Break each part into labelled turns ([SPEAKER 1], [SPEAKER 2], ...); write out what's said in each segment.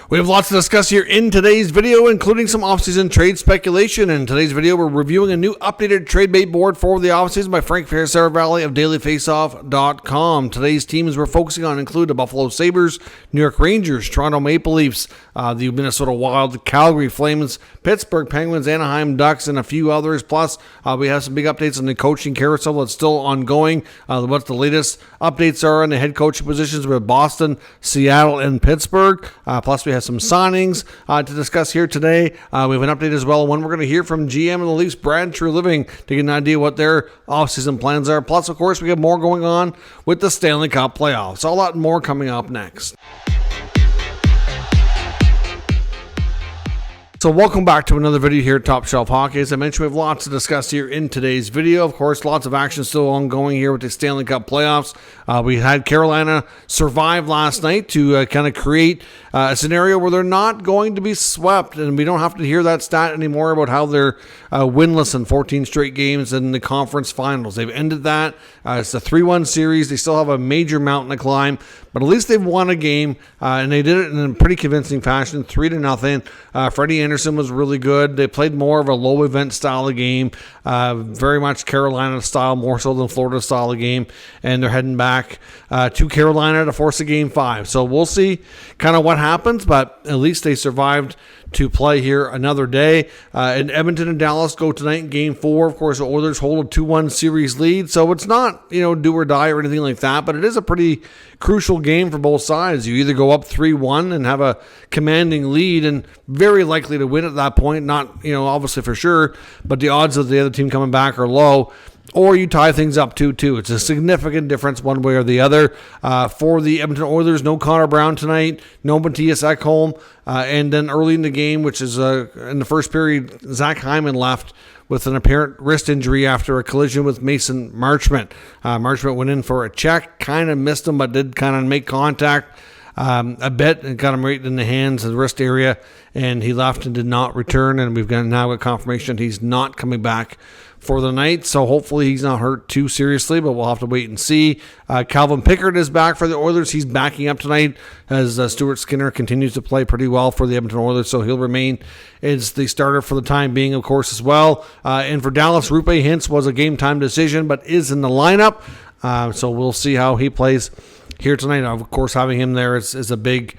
[SPEAKER 1] We have lots to discuss here in today's video, including some offseason trade speculation. In today's video, we're reviewing a new updated trade bait board for the offseason by Frank Fagerberg Valley of dailyfaceoff.com. Today's teams we're focusing on include the Buffalo Sabres, New York Rangers, Toronto Maple Leafs, the Minnesota Wild, Calgary Flames, Pittsburgh Penguins, Anaheim Ducks, and a few others. Plus, we have some big updates on the coaching carousel that's still ongoing. What the latest updates are on the head coaching positions with Boston, Seattle, and Pittsburgh. Plus, we have some signings to discuss here today. We have an update as well, one we're going to hear from GM of the Leafs, Brad Treliving, to get an idea what their offseason plans are. Plus, of course, we have more going on with the Stanley Cup playoffs. A lot more coming up next. So welcome back to another video here at Top Shelf Hockey. As I mentioned, we have lots to discuss here in today's video. Of course, lots of action still ongoing here with the Stanley Cup playoffs. We had Carolina survive last night to kind of create a scenario where they're not going to be swept, and we don't have to hear that stat anymore about how they're winless in 14 straight games in the conference finals. They've ended that. It's a 3-1 series. They still have a major mountain to climb, but at least they've won a game, and they did it in a pretty convincing fashion, 3-0. Freddie Anderson was really good. They played more of a low event style of game, very much Carolina style, more so than Florida style of game, and they're heading back to Carolina to force a Game 5. So we'll see kind of what happens, but at least they survived to play here another day. And Edmonton and Dallas go tonight in Game 4. Of course, the Oilers hold a 2-1 series lead, so it's not, do or die or anything like that, but it is a pretty crucial game for both sides. You either go up 3-1 and have a commanding lead and very likely to win at that point, not, obviously for sure, but the odds of the other team coming back are low. Or you tie things up 2-2. It's a significant difference one way or the other. For the Edmonton Oilers, no Connor Brown tonight, no Matthias Ekholm, and then early in the game, which is in the first period, Zach Hyman left with an apparent wrist injury after a collision with Mason Marchment. Marchment went in for a check, kind of missed him, but did kind of make contact a bit and got him right in the hands and wrist area, and he left and did not return, and we've now got confirmation he's not coming back for the night, so hopefully he's not hurt too seriously, but we'll have to wait and see. Calvin Pickard is back for the Oilers. He's backing up tonight as Stuart Skinner continues to play pretty well for the Edmonton Oilers, so he'll remain as the starter for the time being, of course, as well. And for Dallas, Rupe Hintz was a game-time decision, but is in the lineup, so we'll see how he plays here tonight. Of course, having him there is a big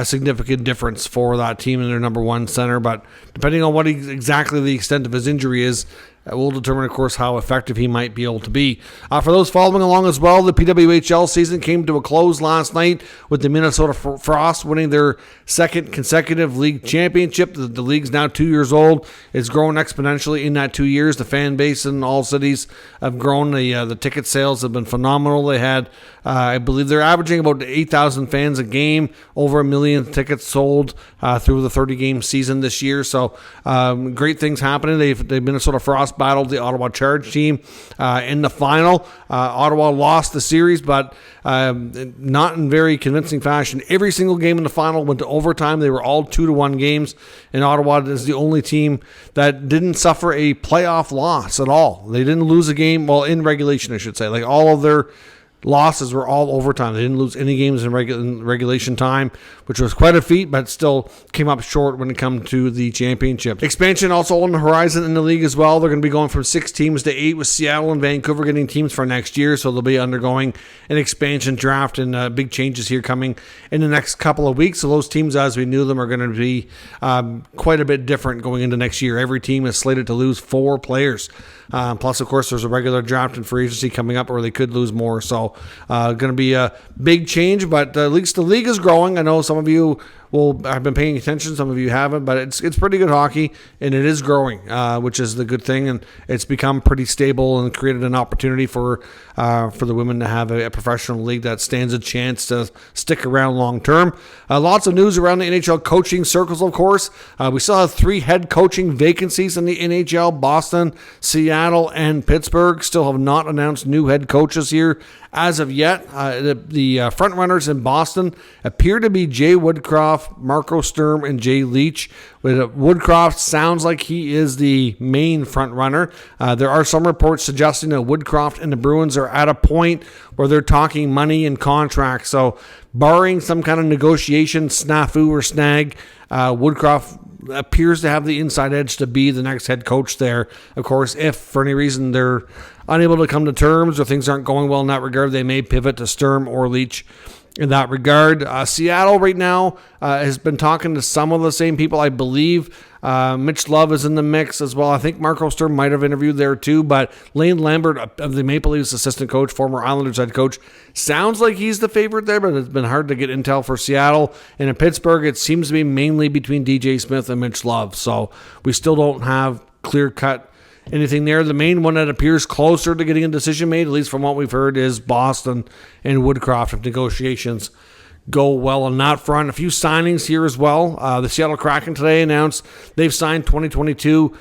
[SPEAKER 1] significant difference for that team in their number one center, but depending on what exactly the extent of his injury is, will determine, of course, how effective he might be able to be. For those following along as well, the PWHL season came to a close last night with the Minnesota Frost winning their second consecutive league championship. The league's now 2 years old. It's grown exponentially in that 2 years. The fan base in all cities have grown. The ticket sales have been phenomenal. They had, I believe they're averaging about 8,000 fans a game, over 1 million tickets sold through the 30-game season this year. So great things happening. The Minnesota Frost battled the Ottawa Charge team in the final. Ottawa lost the series, but not in very convincing fashion. Every single game in the final went to overtime. They were all 2-1 games, and Ottawa is the only team that didn't suffer a playoff loss at all. They didn't lose a game, well, in regulation, I should say. Like, all of their losses were all overtime. They didn't lose any games in regulation time, which was quite a feat, but still came up short when it comes to the championship. Expansion also on the horizon in the league as well. They're going to be going from 6 teams to 8, with Seattle and Vancouver getting teams for next year, so they'll be undergoing an expansion draft, and big changes here coming in the next couple of weeks. So those teams, as we knew them, are going to be quite a bit different going into next year. Every team is slated to lose 4 players. Plus, of course, there's a regular draft and free agency coming up, or they could lose more. So going to be a big change, but at least the league is growing. I know some of you have been paying attention, some of you haven't, but it's pretty good hockey, and it is growing, which is the good thing, and it's become pretty stable and created an opportunity for the women to have a professional league that stands a chance to stick around long term. Lots of news around the NHL coaching circles, of course. We still have 3 head coaching vacancies in the NHL. Boston, Seattle, and Pittsburgh still have not announced new head coaches here as of yet. The front runners in Boston appear to be Jay Woodcroft, Woodcroft, Marco Sturm, and Jay Leach. Woodcroft sounds like he is the main front runner. There are some reports suggesting that Woodcroft and the Bruins are at a point where they're talking money and contracts. So barring some kind of negotiation, snafu or snag, Woodcroft appears to have the inside edge to be the next head coach there. Of course, if for any reason they're unable to come to terms or things aren't going well in that regard, they may pivot to Sturm or Leach in that regard. Seattle right now has been talking to some of the same people, I believe. Mitch Love is in the mix as well. I think Marco Sturm might have interviewed there too, but Lane Lambert of the Maple Leafs assistant coach, former Islanders head coach, sounds like he's the favorite there, but it's been hard to get intel for Seattle. And in Pittsburgh, it seems to be mainly between DJ Smith and Mitch Love. So we still don't have clear-cut anything there. The main one that appears closer to getting a decision made, at least from what we've heard, is Boston and Woodcroft if negotiations go well on that front. A few signings here as well. The Seattle Kraken today announced they've signed 2022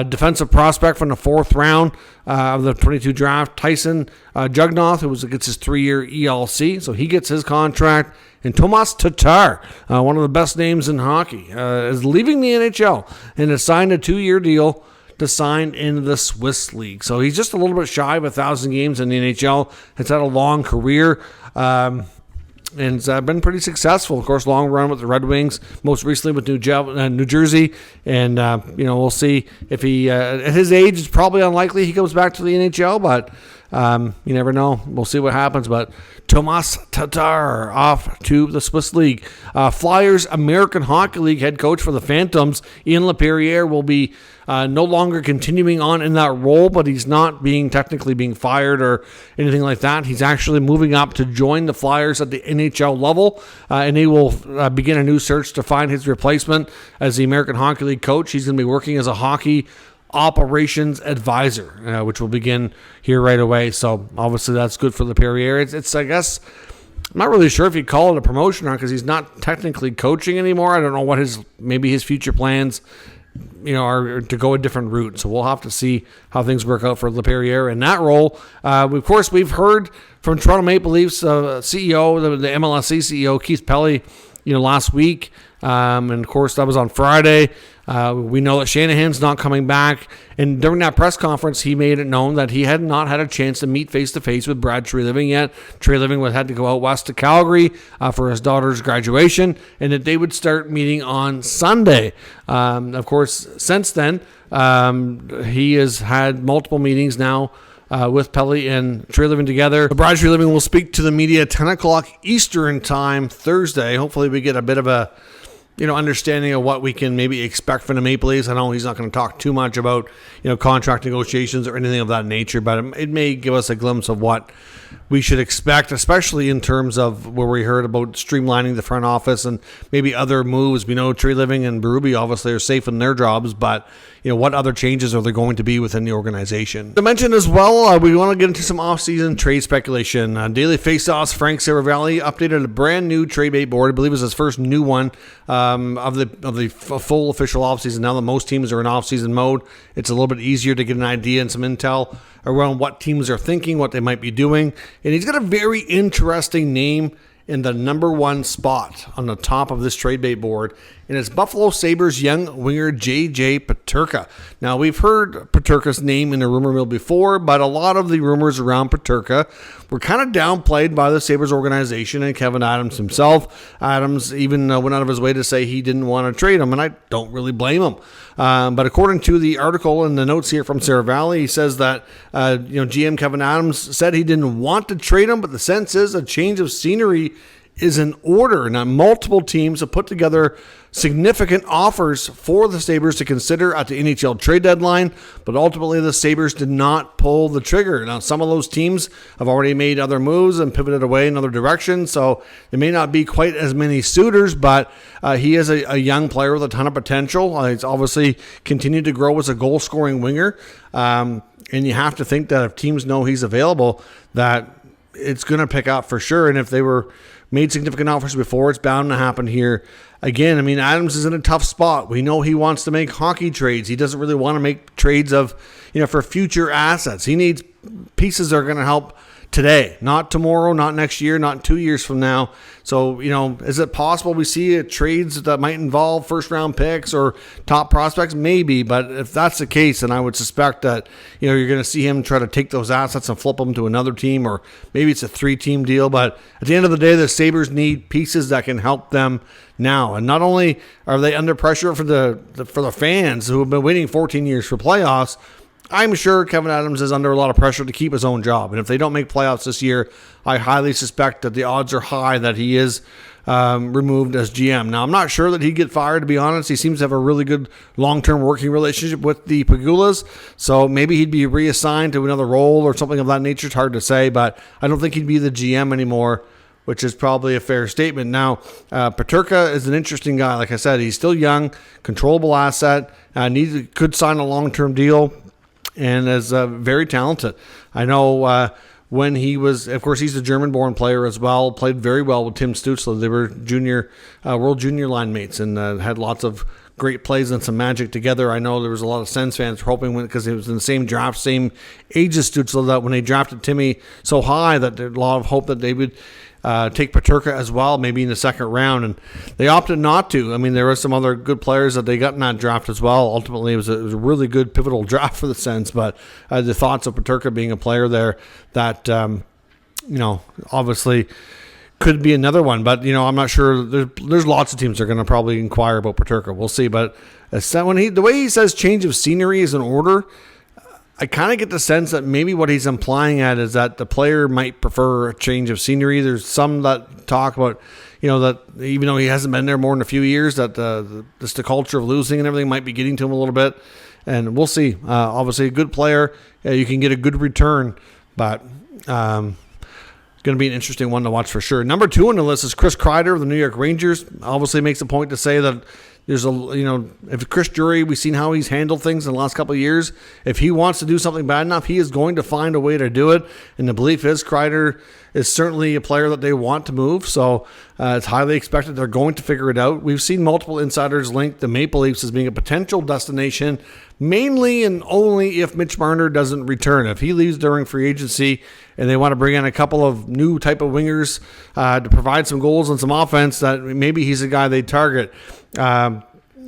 [SPEAKER 1] defensive prospect from the 4th round of the 22 draft, Tyson Jugnoth, who gets his 3-year ELC, so he gets his contract. And Tomas Tatar, one of the best names in hockey, is leaving the NHL and has signed a 2-year deal to sign in the Swiss League. So he's just a little bit shy of 1,000 games in the NHL. Has had a long career. And it's been pretty successful. Of course, long run with the Red Wings, most recently with New Jersey. And, we'll see if he, at his age, it's probably unlikely he comes back to the NHL, but you never know. We'll see what happens. But Tomas Tatar off to the Swiss League. Flyers American Hockey League head coach for the Phantoms, Ian Laperiere, will be no longer continuing on in that role, but he's not technically being fired or anything like that. He's actually moving up to join the Flyers at the NHL level, and they will begin a new search to find his replacement as the American Hockey League coach. He's going to be working as a hockey operations advisor, which will begin here right away. So obviously that's good for Laperiere. It's I guess, I'm not really sure if you call it a promotion or not because he's not technically coaching anymore. I don't know what maybe his future plans are to go a different route. So we'll have to see how things work out for Laperiere in that role. Of course, we've heard from Toronto Maple Leafs CEO, the MLSE CEO, Keith Pelly, last week. And of course, that was on Friday. We know that Shanahan's not coming back. And during that press conference, he made it known that he had not had a chance to meet face-to-face with Brad Treliving yet. Treliving had to go out west to Calgary for his daughter's graduation, and that they would start meeting on Sunday. Of course, since then, he has had multiple meetings now with Pelly and Treliving together. Brad Treliving will speak to the media at 10 o'clock Eastern time Thursday. Hopefully we get a bit of a understanding of what we can maybe expect from the Maple Leafs. I know he's not going to talk too much about, contract negotiations or anything of that nature, but it may give us a glimpse of what we should expect, especially in terms of where we heard about streamlining the front office and maybe other moves. We know Treliving and Berube obviously are safe in their jobs, but what other changes are there going to be within the organization? To mention as well, we want to get into some off-season trade speculation. Daily Faceoff's Frank Saravalli updated a brand new trade bait board. I believe it was his first new one of the full official off-season. Now that most teams are in off-season mode, it's a little bit easier to get an idea and some intel around what teams are thinking, what they might be doing. And he's got a very interesting name in the number 1 spot on the top of this trade bait board, and it's Buffalo Sabres young winger J.J. Peterka. Now, we've heard Peterka's name in the rumor mill before, but a lot of the rumors around Peterka were kind of downplayed by the Sabres organization and Kevin Adams himself. Adams even went out of his way to say he didn't want to trade him, and I don't really blame him. But according to the article and the notes here from Saravalli, he says that GM Kevin Adams said he didn't want to trade him, but the sense is a change of scenery is in order. Now, multiple teams have put together significant offers for the Sabres to consider at the NHL trade deadline, but ultimately the Sabres did not pull the trigger. Now, some of those teams have already made other moves and pivoted away in other directions, so there may not be quite as many suitors, but he is a young player with a ton of potential. He's obviously continued to grow as a goal-scoring winger, and you have to think that if teams know he's available, that it's going to pick up for sure. And if they were made significant offers before, it's bound to happen here again. I mean, Adams is in a tough spot. We know he wants to make hockey trades. He doesn't really want to make trades of, for future assets. He needs pieces that are going to help today, not tomorrow, not next year, not 2 years from now. So, is it possible we see trades that might involve first-round picks or top prospects? Maybe, but if that's the case, then I would suspect that, you're going to see him try to take those assets and flip them to another team, or maybe it's a 3-team deal. But at the end of the day, the Sabres need pieces that can help them now. And not only are they under pressure for the fans who have been waiting 14 years for playoffs, I'm sure Kevin Adams is under a lot of pressure to keep his own job. And if they don't make playoffs this year, I highly suspect that the odds are high that he is removed as GM. Now, I'm not sure that he'd get fired, to be honest. He seems to have a really good long-term working relationship with the Pagulas. So maybe he'd be reassigned to another role or something of that nature. It's hard to say, but I don't think he'd be the GM anymore, which is probably a fair statement. Now, Peterka is an interesting guy. Like I said, he's still young, controllable asset, could sign a long-term deal, and is very talented. I know when he was, of course, he's a German-born player as well, played very well with Tim Stützle. They were World Junior line mates and had lots of great plays and some magic together. I know there was a lot of Sens fans hoping, because it was in the same draft, same age as Stützle, that when they drafted Timmy so high, that there's a lot of hope that they would take Peterka as well, maybe in the second round, and they opted not to. I mean, there were some other good players that they got in that draft as well. Ultimately, it was a really good pivotal draft for the Sens, but the thoughts of Peterka being a player there that, obviously could be another one, but, I'm not sure. There's lots of teams that are going to probably inquire about Peterka. We'll see, but the way he says change of scenery is in order, I kind of get the sense that maybe what he's implying at is that the player might prefer a change of scenery. There's some that talk about, that even though he hasn't been there more than a few years, that just the culture of losing and everything might be getting to him a little bit. And we'll see. Obviously, a good player, you can get a good return, but it's going to be an interesting one to watch for sure. Number 2 on the list is Chris Kreider of the New York Rangers. Obviously makes a point to say that there's if Chris Drury, we've seen how he's handled things in the last couple of years. If he wants to do something bad enough, he is going to find a way to do it. And the belief is Kreider is certainly a player that they want to move. So it's highly expected they're going to figure it out. We've seen multiple insiders link the Maple Leafs as being a potential destination, mainly and only if Mitch Marner doesn't return. If he leaves during free agency and they want to bring in a couple of new type of wingers to provide some goals and some offense, that maybe he's a guy they target.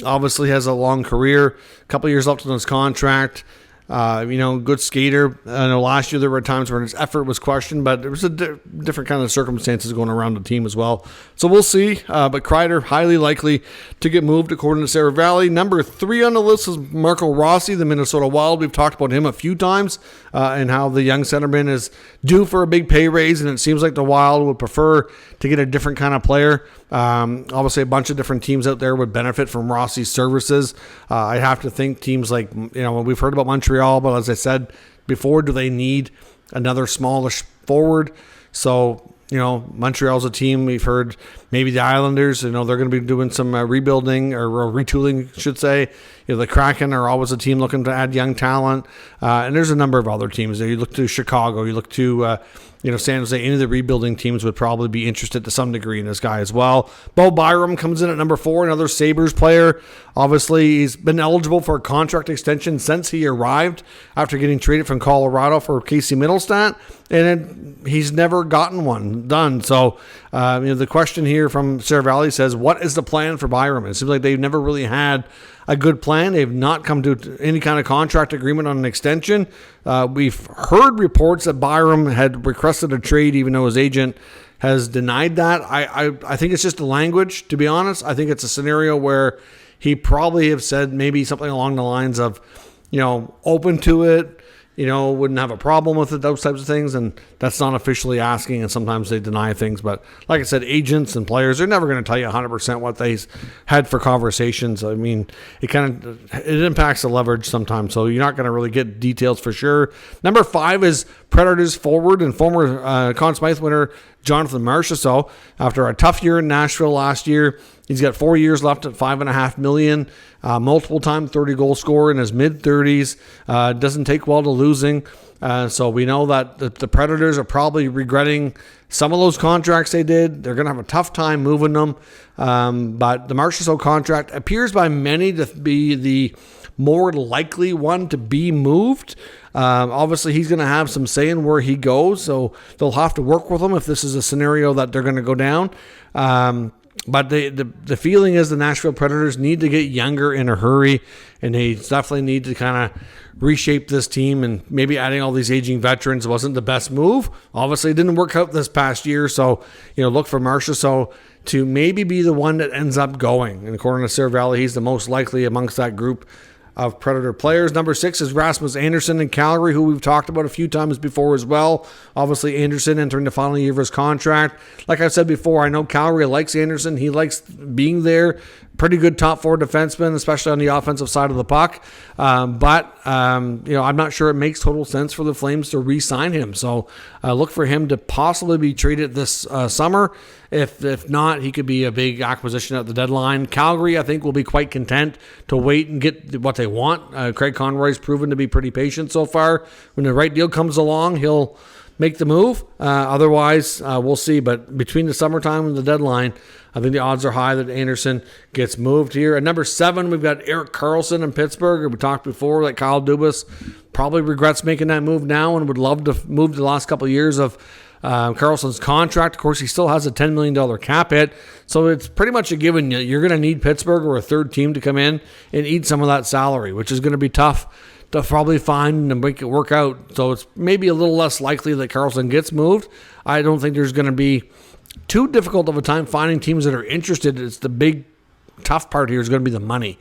[SPEAKER 1] Obviously has a long career, a couple of years left on his contract. Good skater. I know last year there were times when his effort was questioned, but there was a different kind of circumstances going around the team as well. So we'll see. But Kreider, highly likely to get moved according to Sarah Valley. Number 3 on the list is Marco Rossi, the Minnesota Wild. We've talked about him a few times and how the young centerman is due for a big pay raise, and it seems like the Wild would prefer to get a different kind of player. Obviously, a bunch of different teams out there would benefit from Rossi's services. I have to think teams like, we've heard about Montreal, but as I said before, do they need another smallish forward? So, Montreal's a team. We've heard maybe the Islanders, they're going to be doing some rebuilding or retooling, I should say. The Kraken are always a team looking to add young talent. And there's a number of other teams. You look to Chicago, you look to San Jose. Any of the rebuilding teams would probably be interested to some degree in this guy as well. Bo Byram comes in at number 4, another Sabres player. Obviously, he's been eligible for a contract extension since he arrived after getting traded from Colorado for Casey Middlestat, and he's never gotten one done. So, the question here from Sarah Valley says, what is the plan for Byram? It seems like they've never really had a good plan. They've not come to any kind of contract agreement on an extension. We've heard reports that Byram had requested a trade, even though his agent has denied that. I think it's just the language, to be honest. I think it's a scenario where he probably have said maybe something along the lines of, open to it, wouldn't have a problem with it, those types of things. And that's not officially asking, and sometimes they deny things. But like I said, agents and players, they're never going to tell you 100% what they had for conversations. I mean, it impacts the leverage sometimes, so you're not going to really get details for sure. Number 5 is Predators forward and former Conn Smythe winner Jonathan Marchessault. After a tough year in Nashville last year, He's got 4 years left at $5.5 million. Multiple-time 30-goal scorer in his mid-30s. Doesn't take well to losing. So we know that the Predators are probably regretting some of those contracts they did. They're going to have a tough time moving them. But the Marchessault contract appears by many to be the more likely one to be moved. Obviously, he's going to have some say in where he goes, so they'll have to work with him if this is a scenario that they're going to go down. But the feeling is the Nashville Predators need to get younger in a hurry, and they definitely need to kind of reshape this team, and maybe adding all these aging veterans wasn't the best move. Obviously, it didn't work out this past year, so look for Marchessault to maybe be the one that ends up going. And according to Sarah Valley, he's the most likely amongst that group of Predator players. Number 6 is Rasmus Andersson in Calgary, who we've talked about a few times before as well. Obviously, Andersson entering the final year of his contract. Like I said before, I know Calgary likes Andersson. He likes being there. Pretty good top 4 defenseman, especially on the offensive side of the puck. But I'm not sure it makes total sense for the Flames to re-sign him. So look for him to possibly be traded this summer. If not, he could be a big acquisition at the deadline. Calgary, I think, will be quite content to wait and get what they want. Craig Conroy's proven to be pretty patient so far. When the right deal comes along, he'll make the move. Otherwise, we'll see. But between the summertime and the deadline, I think the odds are high that Andersson gets moved here. At number 7, we've got Erik Karlsson in Pittsburgh. We talked before that Kyle Dubas probably regrets making that move now and would love to move the last couple of years of Karlsson's contract. Of course, he still has a $10 million cap hit, so it's pretty much a given. You're going to need Pittsburgh or a third team to come in and eat some of that salary, which is going to be tough to probably find and make it work out. So it's maybe a little less likely that Karlsson gets moved. I don't think there's going to be too difficult of a time finding teams that are interested. It's the big tough part here is going to be the money.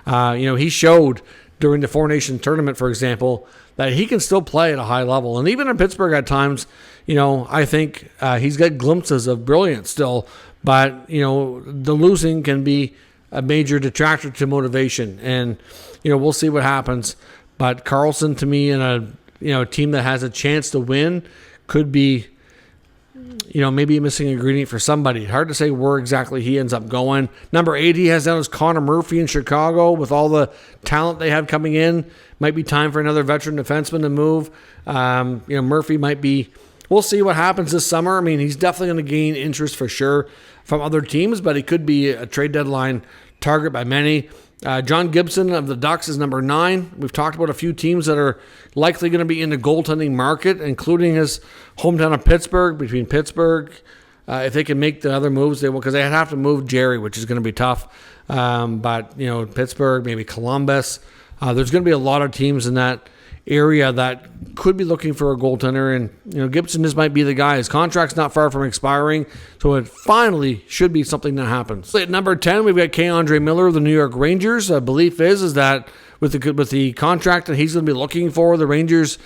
[SPEAKER 1] He showed during the Four Nations tournament, for example, that he can still play at a high level. And even in Pittsburgh at times, I think he's got glimpses of brilliance still. But, the losing can be a major detractor to motivation. And, we'll see what happens. But Karlsson, to me, in a team that has a chance to win, could be, maybe a missing ingredient for somebody. Hard to say where exactly he ends up going. Number 8, he has down as Connor Murphy in Chicago. With all the talent they have coming in, might be time for another veteran defenseman to move. Murphy might be. We'll see what happens this summer. I mean, he's definitely going to gain interest for sure from other teams, but he could be a trade deadline target by many. John Gibson of the Ducks is number 9. We've talked about a few teams that are likely going to be in the goaltending market, including his hometown of Pittsburgh. Between Pittsburgh, if they can make the other moves, they will, because they have to move Jerry, which is going to be tough. But Pittsburgh, maybe Columbus. There's going to be a lot of teams in that area that could be looking for a goaltender, and Gibson just might be the guy. His contract's not far from expiring, so it finally should be something that happens. At number 10, we've got K-Andre Miller of the New York Rangers. Belief is that with the contract that he's going to be looking for, the Rangers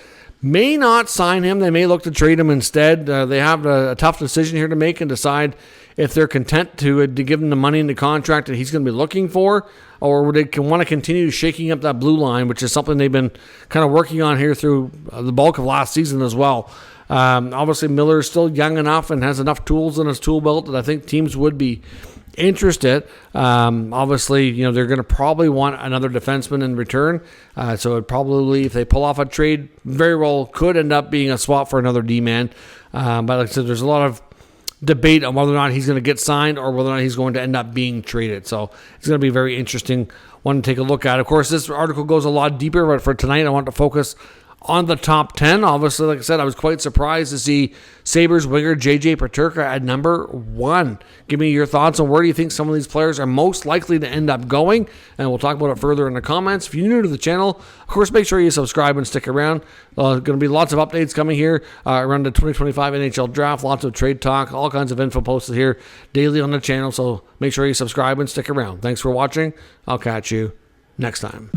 [SPEAKER 1] may not sign him. They may look to trade him instead. They have a tough decision here to make and decide if they're content to give him the money in the contract that he's going to be looking for, or would they want to continue shaking up that blue line, which is something they've been kind of working on here through the bulk of last season as well. Obviously, Miller is still young enough and has enough tools in his tool belt that I think teams would be interested. Obviously, they're going to probably want another defenseman in return. So it probably, if they pull off a trade, very well could end up being a swap for another D-man. But like I said, there's a lot of debate on whether or not he's going to get signed or whether or not he's going to end up being traded. So it's going to be a very interesting one to take a look at. Of course, this article goes a lot deeper, but for tonight, I want to focus on the top 10. Obviously, like I said, I was quite surprised to see Sabres winger JJ Peterka at number 1. Give me your thoughts on where do you think some of these players are most likely to end up going, and we'll talk about it further in the comments. If you're new to the channel, of course, make sure you subscribe and stick around. Going to be lots of updates coming here around the 2025 NHL draft, lots of trade talk, all kinds of info posted here daily on the channel, so make sure you subscribe and stick around. Thanks for watching. I'll catch you next time.